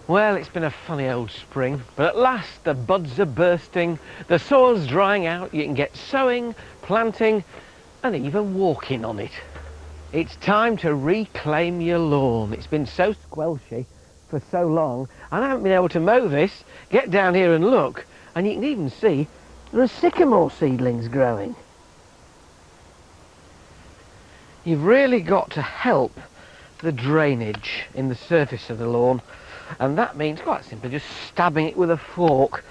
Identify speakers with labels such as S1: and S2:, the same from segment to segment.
S1: Well, it's been a funny old spring, but at last the buds are bursting, the soil's drying out, you can get sowing, planting and even walking on it. It's time to reclaim your lawn. It's been so squelchy for so long and I haven't been able to mow this. Get down here and look and you can even see there are sycamore seedlings growing. You've really got to help the drainage in the surface of the lawn, and that means quite simply just stabbing it with a fork,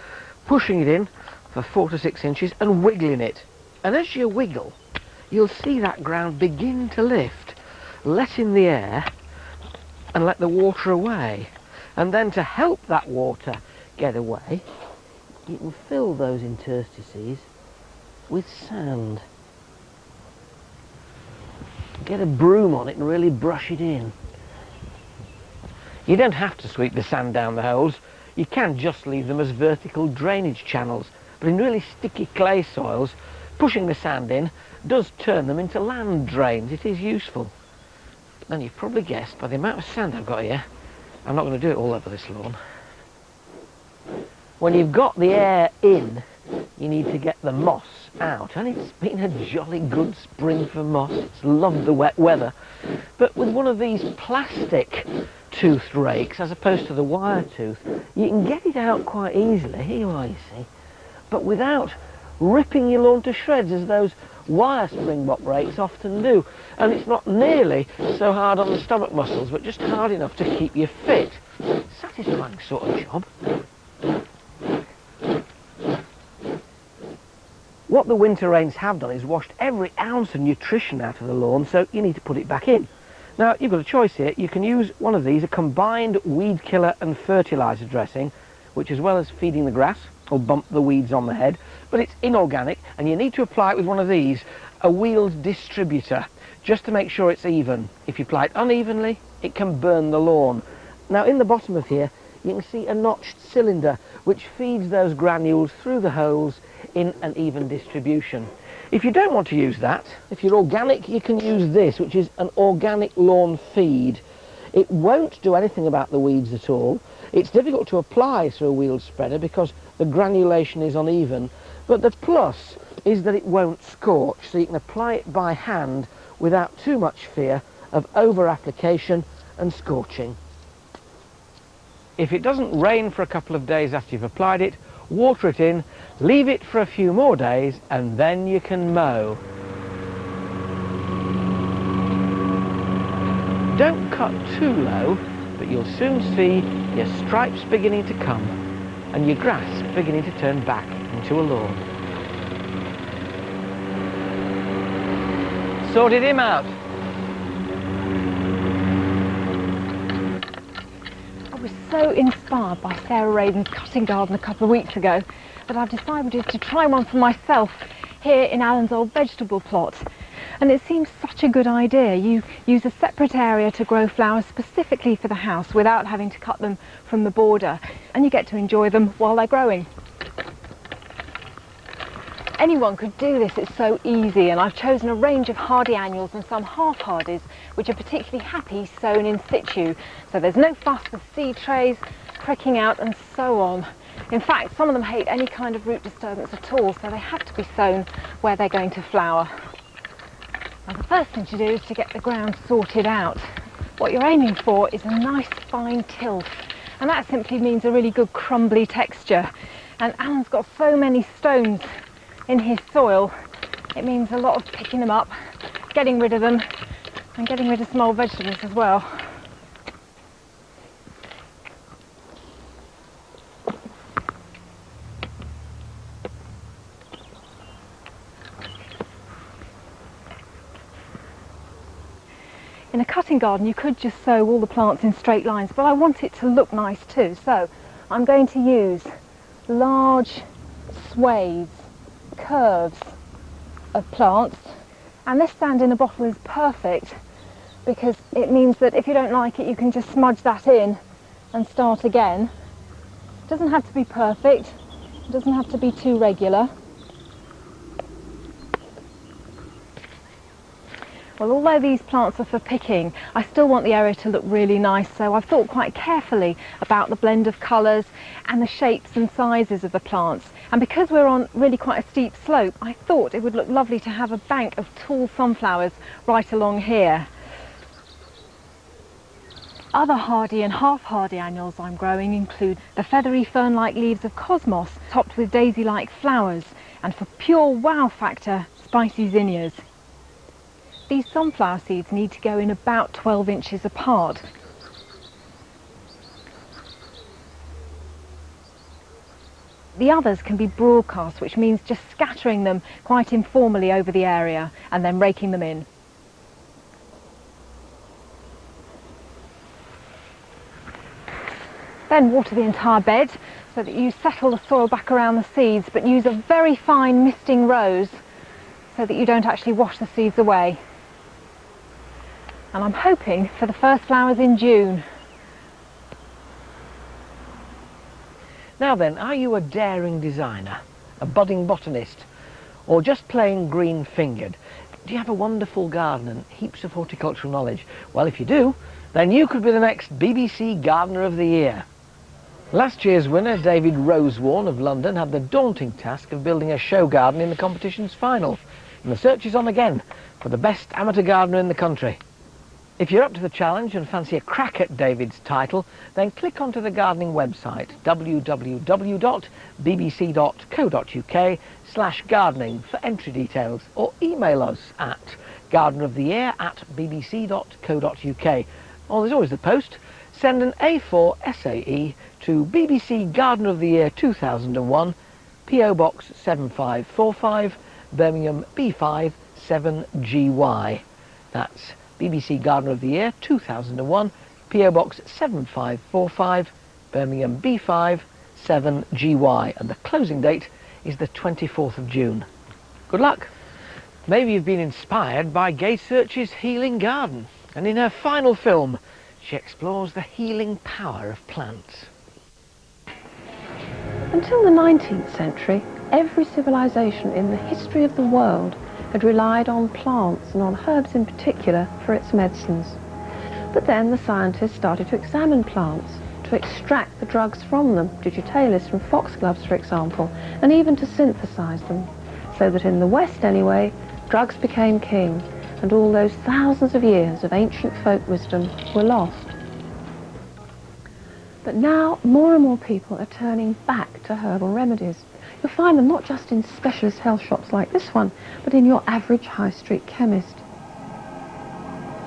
S1: pushing it in for 4 to 6 inches and wiggling it. And as you wiggle, you'll see that ground begin to lift, let in the air and let the water away. And then to help that water get away, you can fill those interstices with sand. Get a broom on it and really brush it in. You don't have to sweep the sand down the holes. You can just leave them as vertical drainage channels. But in really sticky clay soils, pushing the sand in does turn them into land drains. It is useful. And you've probably guessed by the amount of sand I've got here, I'm not going to do it all over this lawn. When you've got the air in, you need to get the moss out. And it's been a jolly good spring for moss. It's loved the wet weather. But with one of these plastic tooth rakes, as opposed to the wire tooth, you can get it out quite easily. Here you are, you see. But without ripping your lawn to shreds, as those wire springbok rakes often do. And it's not nearly so hard on the stomach muscles, but just hard enough to keep you fit. Satisfying sort of job. What the winter rains have done is washed every ounce of nutrition out of the lawn, so you need to put it back in. Now, you've got a choice here. You can use one of these, a combined weed killer and fertiliser dressing, which, as well as feeding the grass, will bump the weeds on the head, but it's inorganic, and you need to apply it with one of these, a wheeled distributor, just to make sure it's even. If you apply it unevenly, it can burn the lawn. Now, in the bottom of here, you can see a notched cylinder, which feeds those granules through the holes in an even distribution. If you don't want to use that, if you're organic, you can use this, which is an organic lawn feed. It won't do anything about the weeds at all. It's difficult to apply through a wheeled spreader because the granulation is uneven, but the plus is that it won't scorch, so you can apply it by hand without too much fear of over application and scorching. If it doesn't rain for a couple of days after you've applied it, water it in, leave it for a few more days, and then you can mow. Don't cut too low, but you'll soon see your stripes beginning to come and your grass beginning to turn back into a lawn. Sorted him out.
S2: I was so inspired by Sarah Raven's cutting garden a couple of weeks ago that I've decided to try one for myself here in Alan's old vegetable plot. And it seems such a good idea. You use a separate area to grow flowers specifically for the house without having to cut them from the border, and you get to enjoy them while they're growing. Anyone could do this, it's so easy, and I've chosen a range of hardy annuals and some half-hardies which are particularly happy sown in situ, so there's no fuss with seed trays, pricking out and so on. In fact, some of them hate any kind of root disturbance at all, so they have to be sown where they're going to flower. Now, the first thing to do is to get the ground sorted out. What you're aiming for is a nice fine tilth, and that simply means a really good crumbly texture. And Alan's got so many stones in his soil, it means a lot of picking them up, getting rid of them, and getting rid of some old vegetables as well. In a cutting garden you could just sow all the plants in straight lines, but I want it to look nice too, so I'm going to use large swathes, curves of plants, and this sand in a bottle is perfect because it means that if you don't like it you can just smudge that in and start again. It doesn't have to be perfect, it doesn't have to be too regular. Well, although these plants are for picking, I still want the area to look really nice, so I've thought quite carefully about the blend of colours and the shapes and sizes of the plants. And because we're on really quite a steep slope, I thought it would look lovely to have a bank of tall sunflowers right along here. Other hardy and half-hardy annuals I'm growing include the feathery fern-like leaves of cosmos, topped with daisy-like flowers, and for pure wow factor, spicy zinnias. These sunflower seeds need to go in about 12 inches apart. The others can be broadcast, which means just scattering them quite informally over the area and then raking them in. Then water the entire bed so that you settle the soil back around the seeds, but use a very fine misting rose so that you don't actually wash the seeds away. And I'm hoping for the first flowers in June.
S1: Now then, are you a daring designer, a budding botanist, or just plain green-fingered? Do you have a wonderful garden and heaps of horticultural knowledge? Well, if you do, then you could be the next BBC Gardener of the Year. Last year's winner, David Rosewarne of London, had the daunting task of building a show garden in the competition's final. And the search is on again for the best amateur gardener in the country. If you're up to the challenge and fancy a crack at David's title, then click onto the gardening website www.bbc.co.uk/gardening for entry details, or email us at gardeneroftheyear@bbc.co.uk. Or there's always the post. Send an A4 SAE to BBC Gardener of the Year 2001, PO Box 7545, Birmingham B5 7GY. That's BBC Gardener of the Year 2001, PO Box 7545, Birmingham B5 7GY. And the closing date is the 24th of June. Good luck! Maybe you've been inspired by Gay Search's Healing Garden, and in her final film, she explores the healing power of plants.
S3: Until the 19th century, every civilization in the history of the world had relied on plants, and on herbs in particular, for its medicines. But then the scientists started to examine plants, to extract the drugs from them, digitalis from foxgloves for example, and even to synthesize them, so that in the West anyway, drugs became king, and all those thousands of years of ancient folk wisdom were lost. But now more and more people are turning back to herbal remedies. You'll find them not just in specialist health shops like this one, but in your average high street chemist.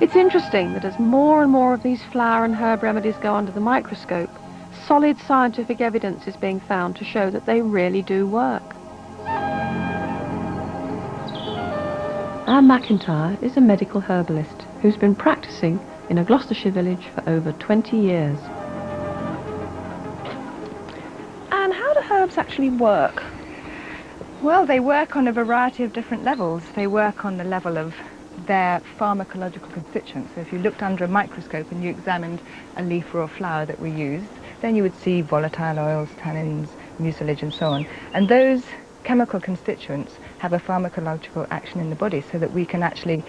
S3: It's interesting that as more and more of these flower and herb remedies go under the microscope, solid scientific evidence is being found to show that they really do work. Anne McIntyre is a medical herbalist who's been practicing in a Gloucestershire village for over 20 years. And how do herbs actually work?
S4: Well, they work on a variety of different levels. They work on the level of their pharmacological constituents. So if you looked under a microscope and you examined a leaf or a flower that we used, then you would see volatile oils, tannins, mucilage and so on. And those chemical constituents have a pharmacological action in the body, so that we can actually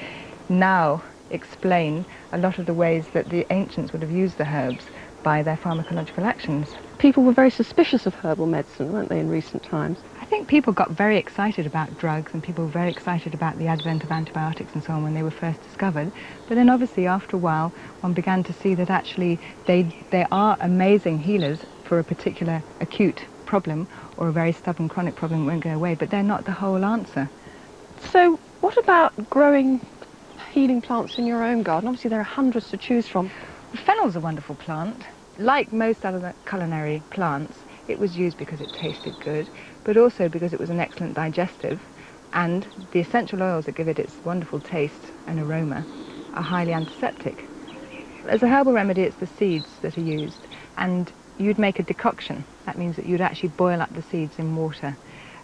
S4: now explain a lot of the ways that the ancients would have used the herbs by their pharmacological actions.
S3: People were very suspicious of herbal medicine, weren't they, in recent times?
S4: I think people got very excited about drugs, and people were very excited about the advent of antibiotics and so on when they were first discovered. But then obviously after a while one began to see that actually they are amazing healers for a particular acute problem or a very stubborn chronic problem that won't go away, but they're not the whole answer.
S3: So what about growing healing plants in your own garden? Obviously there are hundreds to choose from.
S4: Fennel's a wonderful plant. Like most other culinary plants, it was used because it tasted good, but also because it was an excellent digestive, and the essential oils that give it its wonderful taste and aroma are highly antiseptic. As a herbal remedy, it's the seeds that are used, and you'd make a decoction. That means that you'd actually boil up the seeds in water,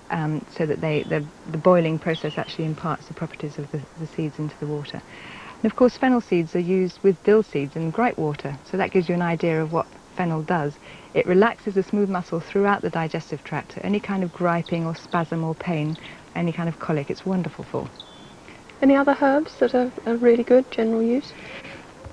S4: so that the boiling process actually imparts the properties of the seeds into the water. And of course fennel seeds are used with dill seeds in gripe water, so that gives you an idea of what fennel does. It relaxes the smooth muscle throughout the digestive tract. Any kind of griping or spasm or pain, any kind of colic, it's wonderful for.
S3: Any other herbs that are really good, general use?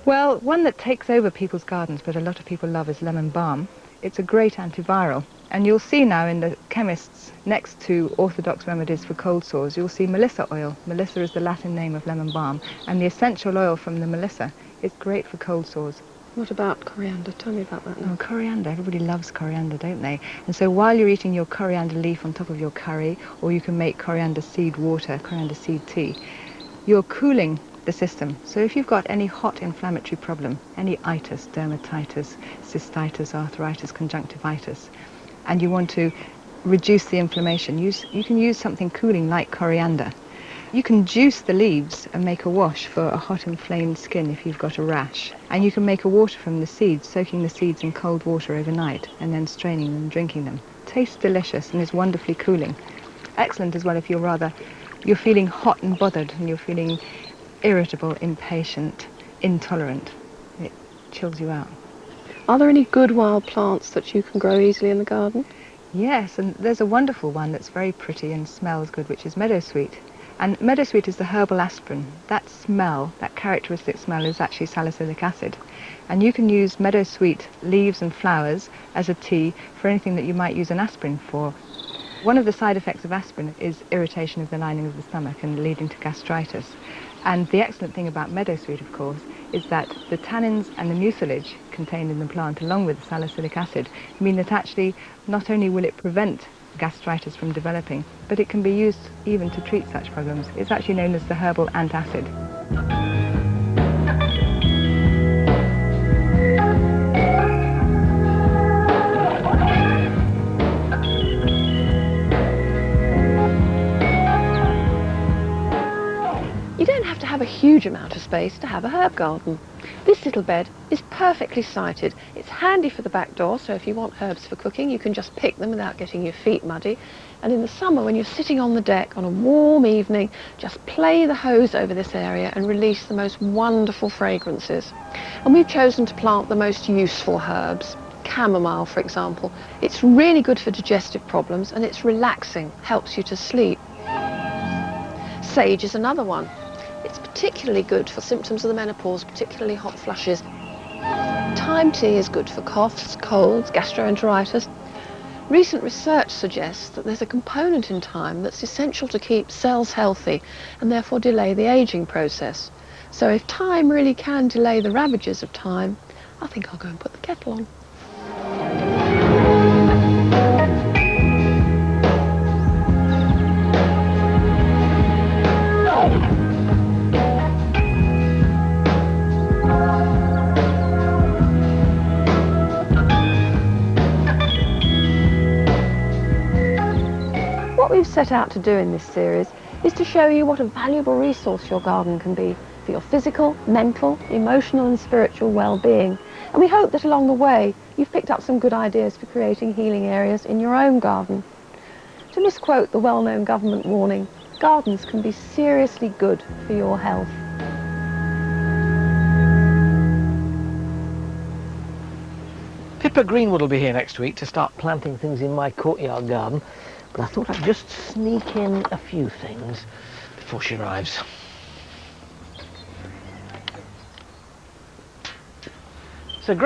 S4: Well, one that takes over people's gardens, but a lot of people love, is lemon balm. It's a great antiviral. And you'll see now in the chemists, next to orthodox remedies for cold sores, you'll see melissa oil. Melissa is the Latin name of lemon balm. And the essential oil from the melissa is great for cold sores.
S3: What about coriander? Tell me about that now.
S4: Oh, coriander. Everybody loves coriander, don't they? And so while you're eating your coriander leaf on top of your curry, or you can make coriander seed water, coriander seed tea, you're cooling the system. So if you've got any hot inflammatory problem, any itis, dermatitis, cystitis, arthritis, conjunctivitis, and you want to reduce the inflammation, you can use something cooling like coriander. You can juice the leaves and make a wash for a hot inflamed skin if you've got a rash. And you can make a water from the seeds, soaking the seeds in cold water overnight and then straining them and drinking them. Tastes delicious and is wonderfully cooling. Excellent as well if you're feeling hot and bothered and you're feeling irritable, impatient, intolerant. It chills you out.
S3: Are there any good wild plants that you can grow easily in the garden?
S4: Yes, and there's a wonderful one that's very pretty and smells good, which is meadowsweet. And meadowsweet is the herbal aspirin. That smell, that characteristic smell, is actually salicylic acid. And you can use meadowsweet leaves and flowers as a tea for anything that you might use an aspirin for. One of the side effects of aspirin is irritation of the lining of the stomach and leading to gastritis. And the excellent thing about meadowsweet, of course, is that the tannins and the mucilage contained in the plant, along with the salicylic acid, mean that actually not only will it prevent gastritis from developing, but it can be used even to treat such problems. It's actually known as the herbal antacid.
S3: You don't have to have a huge amount of space to have a herb garden. This little bed is perfectly sited. It's handy for the back door, so if you want herbs for cooking, you can just pick them without getting your feet muddy. And in the summer, when you're sitting on the deck on a warm evening, just play the hose over this area and release the most wonderful fragrances. And we've chosen to plant the most useful herbs. Chamomile, for example. It's really good for digestive problems and it's relaxing, helps you to sleep. Sage is another one. It's particularly good for symptoms of the menopause, particularly hot flushes. Thyme tea is good for coughs, colds, gastroenteritis. Recent research suggests that there's a component in thyme that's essential to keep cells healthy and therefore delay the aging process. So if thyme really can delay the ravages of time, I think I'll go and put the kettle on. What we've set out to do in this series is to show you what a valuable resource your garden can be for your physical, mental, emotional and spiritual well-being. And we hope that along the way you've picked up some good ideas for creating healing areas in your own garden. To misquote the well-known government warning, gardens can be seriously good for your health.
S1: Pippa Greenwood will be here next week to start planting things in my courtyard garden, but I thought I'd just sneak in a few things before she arrives.